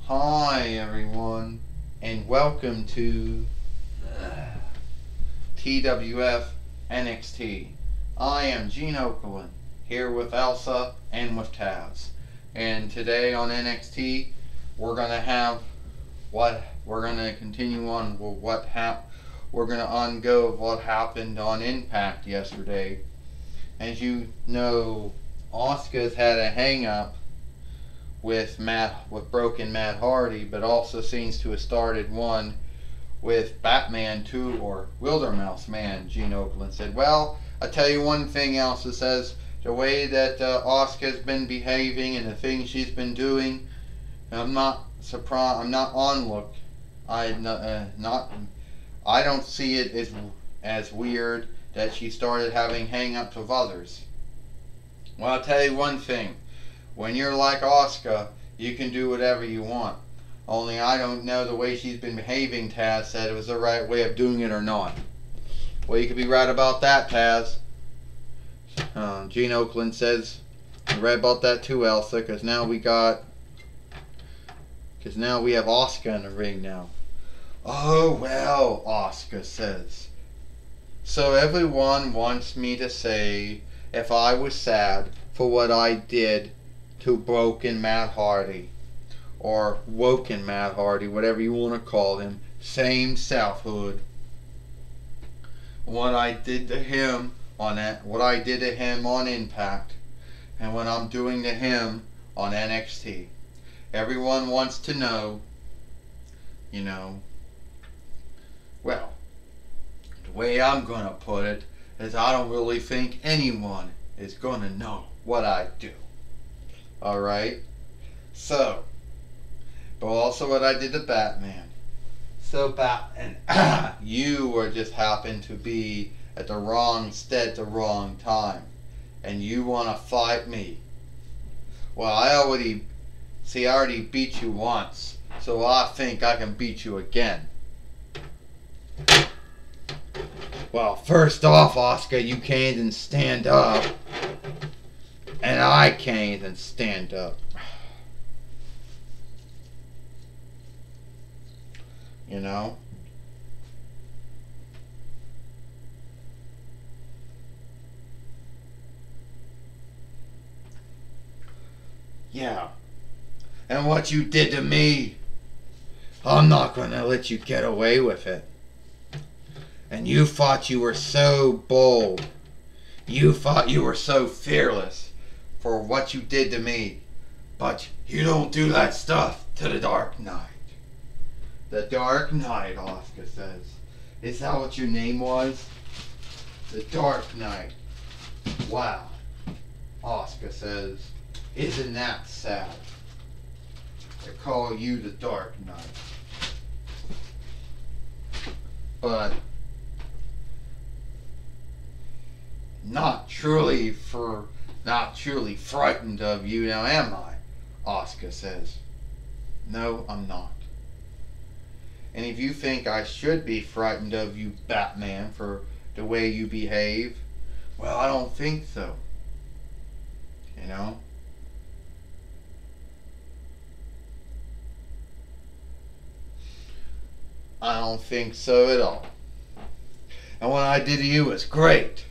Hi everyone, and welcome to TWF NXT. I am Gene Okerlund, here with Elsa and with Taz. And today on NXT, we're gonna continue on with we're gonna on-go of what happened on Impact yesterday. As you know, Asuka's had a hang-up with Broken Matt Hardy, but also seems to have started one with Batman 2 or Wildermouse Man. Gene Okerlund said, "Well, I tell you one thing," Elsa says, "the way that Asuka's been behaving and the things she's been doing, I'm not surprised. I'm not onlooked. I don't see it as weird that she started having hang-ups with others. Well, I'll tell you one thing. When you're like Asuka, you can do whatever you want. Only I don't know the way she's been behaving," Taz said, "it was the right way of doing it or not." Well, you could be right about that, Taz. Gene Okerlund says, "You're right about that too, Elsa, because now we have Asuka in the ring now." "Oh, well," Asuka says. "So everyone wants me to say if I was sad for what I did to Broken Matt Hardy, or Woken Matt Hardy, whatever you want to call him, same selfhood. What I did to him on Impact, and what I'm doing to him on NXT. Everyone wants to know, well, the way I'm gonna put it is I don't really think anyone is gonna know what I do. Alright? So, but also what I did to Batman. So Batman, you were just happened to be at the wrong stead, the wrong time. And you want to fight me. Well, I already beat you once. So I think I can beat you again." "Well, first off, Asuka, you can't even stand up. And I can't even stand up." You know? "Yeah. And what you did to me, I'm not going to let you get away with it. And you thought you were so bold. You thought you were so fearless for what you did to me. But you don't do that stuff to the Dark Knight." "The Dark Knight," Asuka says. "Is that what your name was? The Dark Knight. Wow." Asuka says, "Isn't that sad? To call you the Dark Knight. But not truly frightened of you now, am I?" Asuka says. "No, I'm not. And if you think I should be frightened of you, Batman, for the way you behave, well, I don't think so. You know? I don't think so at all. And what I did to you was great.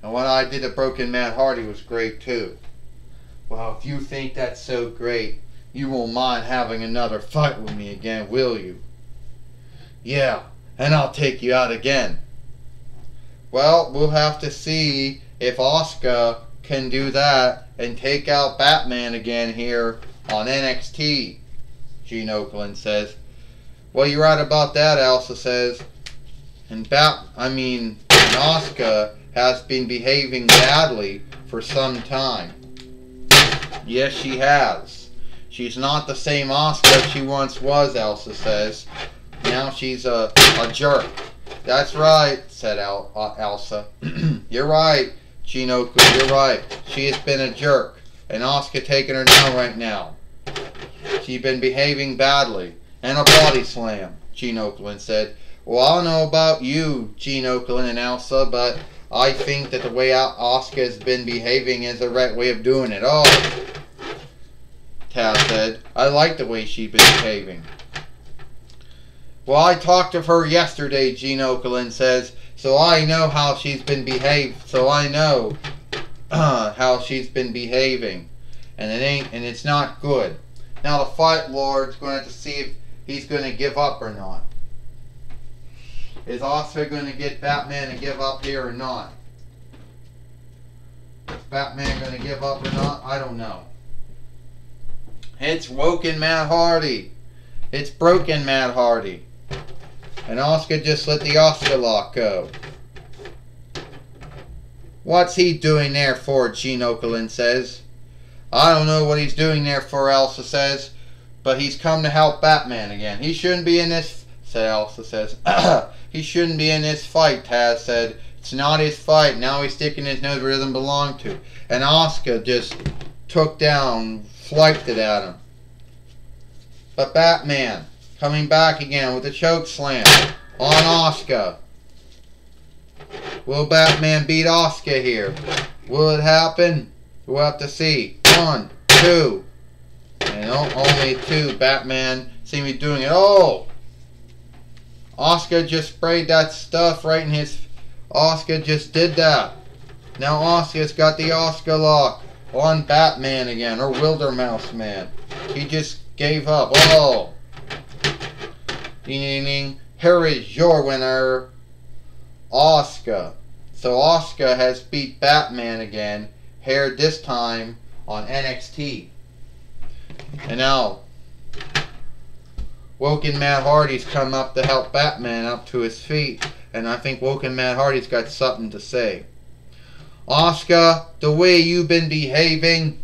And what I did to Broken Matt Hardy was great too. Well, if you think that's so great, you won't mind having another fight with me again, will you?" "Yeah, and I'll take you out again." "Well, we'll have to see if Asuka can do that and take out Batman again here on NXT," Gene Okerlund says. "Well, you're right about that," Elsa says. And Asuka has been behaving badly for some time. Yes, she has. She's not the same Asuka she once was, Elsa says. Now she's a jerk. "That's right," said Elsa. "You're right, Gene Okerlund, you're right. She has been a jerk. And Asuka taking her down right now. She's been behaving badly. And a body slam," Gene Okerlund said. "Well, I don't know about you, Gene Okerlund and Elsa, but I think that the way Asuka has been behaving is the right way of doing it." "Oh, Taz said. I like the way she's been behaving. Well, I talked to her yesterday, Gene Okerlund says, so I know how she's been so I know how she's been behaving. And it's not good. Now the Fight Lord's going to have to see if he's going to give up or not. Is Asuka going to get Batman to give up here or not? Is Batman going to give up or not? I don't know. It's woken Matt Hardy. It's broken Matt Hardy. And Asuka just let the Asuka lock go. What's he doing there for, Gene Okerlund says. I don't know what he's doing there for, Elsa says. But he's come to help Batman again. He shouldn't be in this, Elsa says. He shouldn't be in this fight, Taz said. It's not his fight. Now he's sticking his nose where it doesn't belong to. And Asuka just fliped it at him. But Batman coming back again with a choke slam on Asuka. Will Batman beat Asuka here? Will it happen? We'll have to see. 1, 2. And only 2. Batman see me doing it. Oh! Asuka just sprayed that stuff right in his... Asuka just did that. Now Asuka's got the Asuka lock on Batman again. Or Wildermouse Man. He just gave up. Oh! Ding ding ding. Here is your winner, Asuka. So Asuka has beat Batman again. Here this time on NXT. And now Woken Matt Hardy's come up to help Batman up to his feet. And I think Woken Matt Hardy's got something to say. Asuka, the way you've been behaving,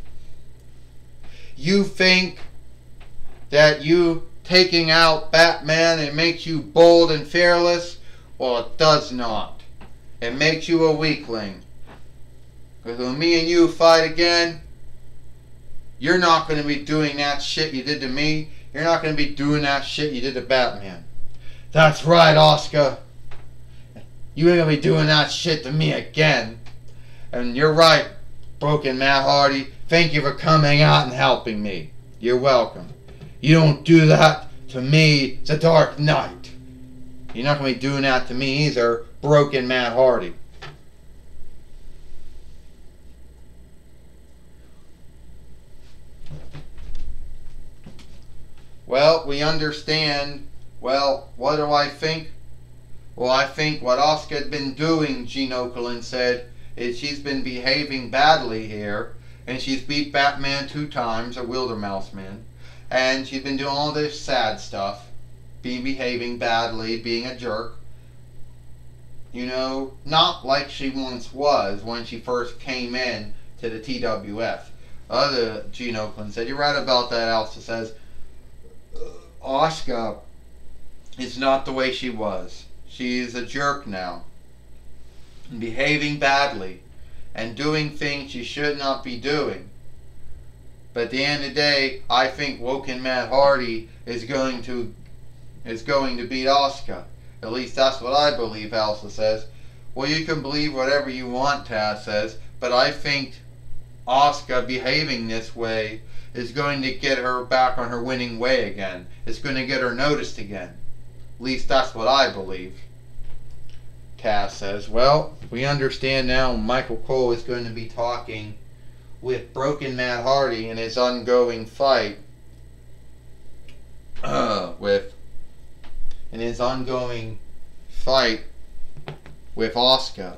you think that you taking out Batman, it makes you bold and fearless? Well, it does not. It makes you a weakling. Because when me and you fight again, you're not going to be doing that shit you did to me. You're not going to be doing that shit you did to Batman. That's right, Asuka. You ain't going to be doing that shit to me again. And you're right, Broken Matt Hardy. Thank you for coming out and helping me. You're welcome. You don't do that to me, the Dark Knight. You're not going to be doing that to me either, Broken Matt Hardy. Well, we understand. Well, what do I think? Well, I think what Asuka had been doing, Gene Okerlund said, is she's been behaving badly here. And she's beat Batman 2 times, a Wildermouse Man. And she's been doing all this sad stuff. Behaving badly, being a jerk. You know, not like she once was when she first came in to the TWF. Other Gene Okerlund said, you're right about that, Elsa says. Asuka is not the way she was. She's a jerk now. And behaving badly. And doing things she should not be doing. But at the end of the day, I think Woken Matt Hardy is going to beat Asuka. At least that's what I believe, Elsa says. Well, you can believe whatever you want, Taz says. But I think Asuka behaving this way is going to get her back on her winning way again. It's going to get her noticed again. At least that's what I believe. Taz says, well, we understand now Michael Cole is going to be talking with Broken Matt Hardy in his ongoing fight with Asuka.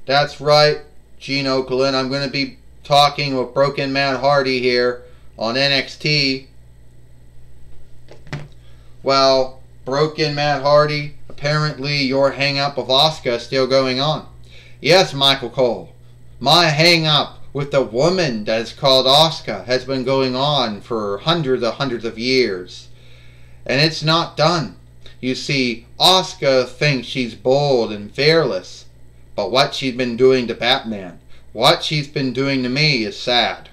That's right, Gene Okerlund. I'm going to be talking with Broken Matt Hardy here on NXT. Well, Broken Matt Hardy, apparently your hang-up with Asuka is still going on. Yes, Michael Cole. My hang-up with the woman that is called Asuka has been going on for hundreds of years. And it's not done. You see, Asuka thinks she's bold and fearless. But what she's been doing to Batman, what she's been doing to me is sad.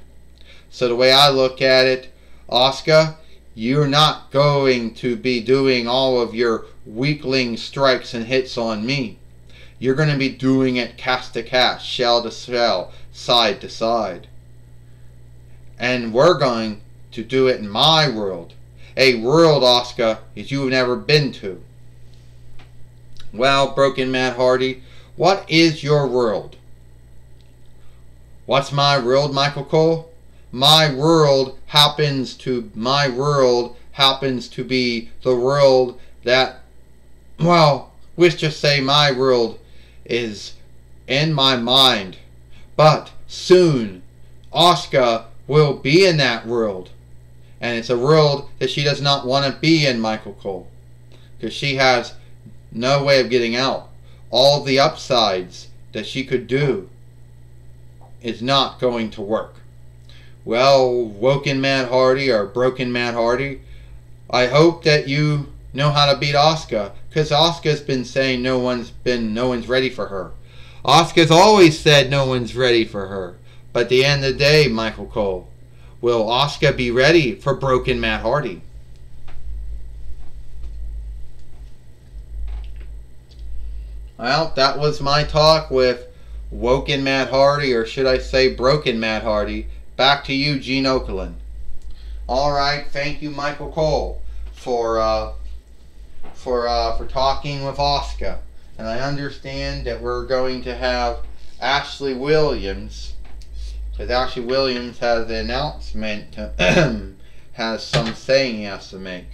So the way I look at it, Asuka, you're not going to be doing all of your weakling strikes and hits on me. You're going to be doing it cast to cast, shell to shell, side to side. And we're going to do it in my world. A world, Asuka, that you've never been to. Well, Broken Matt Hardy, what is your world? What's my world, Michael Cole? My world happens to be the world that, well, let's just say my world is in my mind. But soon, Asuka will be in that world. And it's a world that she does not want to be in, Michael Cole. Because she has no way of getting out. All the upsides that she could do is not going to work. Well, Woken Matt Hardy or Broken Matt Hardy, I hope that you know how to beat Asuka, because Asuka's been saying no one's ready for her. Asuka's always said no one's ready for her. But at the end of the day, Michael Cole, will Asuka be ready for Broken Matt Hardy? Well, that was my talk with Woken Matt Hardy, or should I say Broken Matt Hardy. Back to you, Gene Okerlund. Alright, thank you, Michael Cole, for talking with Asuka. And I understand that we're going to have Ashley Williams, because Ashley Williams has an announcement, has some saying he has to make.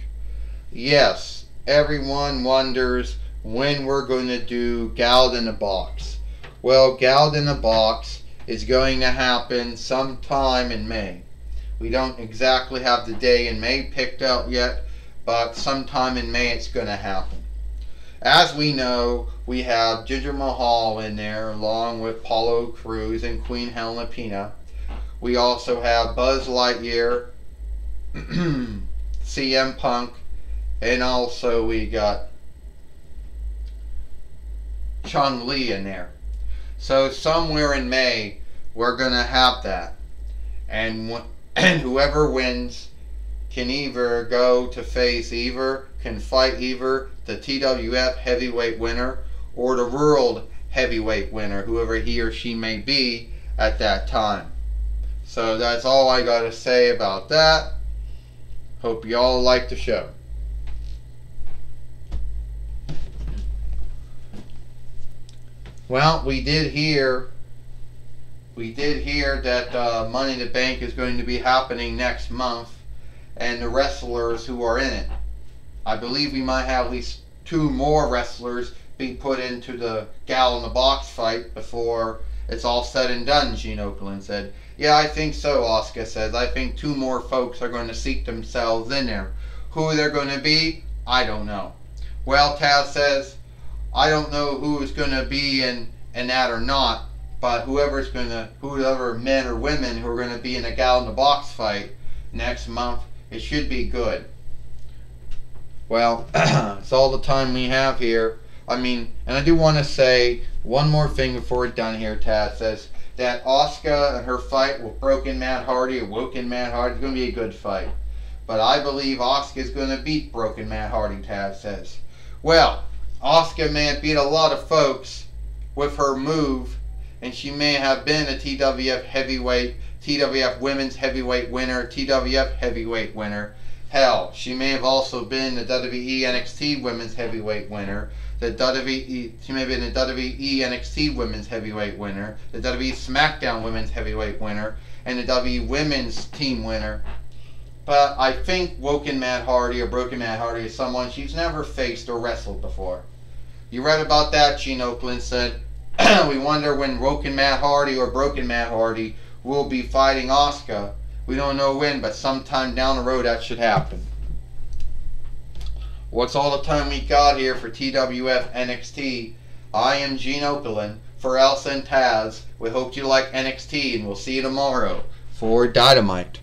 Yes, everyone wonders when we're going to do Galled in a Box. Well, Galled in a Box is going to happen sometime in May. We don't exactly have the day in May picked out yet, but sometime in May it's going to happen. As we know, we have Jinder Mahal in there along with Apollo Crews and Queen Helena Pena. We also have Buzz Lightyear, CM Punk, and also we got Chun-Li in there. So somewhere in May we're going to have that. And whoever wins can either go to face can fight either the TWF heavyweight winner or the world heavyweight winner, whoever he or she may be at that time. So that's all I got to say about that. Hope you all like the show. Well, we did hear that Money in the Bank is going to be happening next month, and the wrestlers who are in it. I believe we might have at least 2 more wrestlers be put into the Gal in the Box fight before it's all said and done, Gene Okerlund said. Yeah, I think so, Asuka says. I think 2 more folks are going to seek themselves in there. Who they're going to be, I don't know. Well, Taz says, I don't know who is going to be in that or not, but whoever men or women who are going to be in a Gal in the Box fight next month, it should be good. Well, it's all the time we have here. I mean, and I do want to say one more thing before we're done here. Taz says that Asuka and her fight with Broken Matt Hardy or Woken Matt Hardy is going to be a good fight. But I believe Asuka is going to beat Broken Matt Hardy, Taz says. Well, Asuka may have beat a lot of folks with her move, and she may have been a TWF heavyweight, TWF women's heavyweight winner, TWF heavyweight winner. Hell, she may have also been the WWE NXT women's heavyweight winner. She may have been the WWE NXT women's heavyweight winner, the WWE SmackDown women's heavyweight winner, and the WWE women's team winner. But I think Woken Matt Hardy or Broken Matt Hardy is someone she's never faced or wrestled before. You read about that, Gene Okerlund said. We wonder when Woken Matt Hardy or Broken Matt Hardy will be fighting Asuka. We don't know when, but sometime down the road that should happen. What's all the time we got here for TWF NXT? I am Gene Okerlund for Elsa and Taz. We hope you like NXT, and we'll see you tomorrow for Dynamite.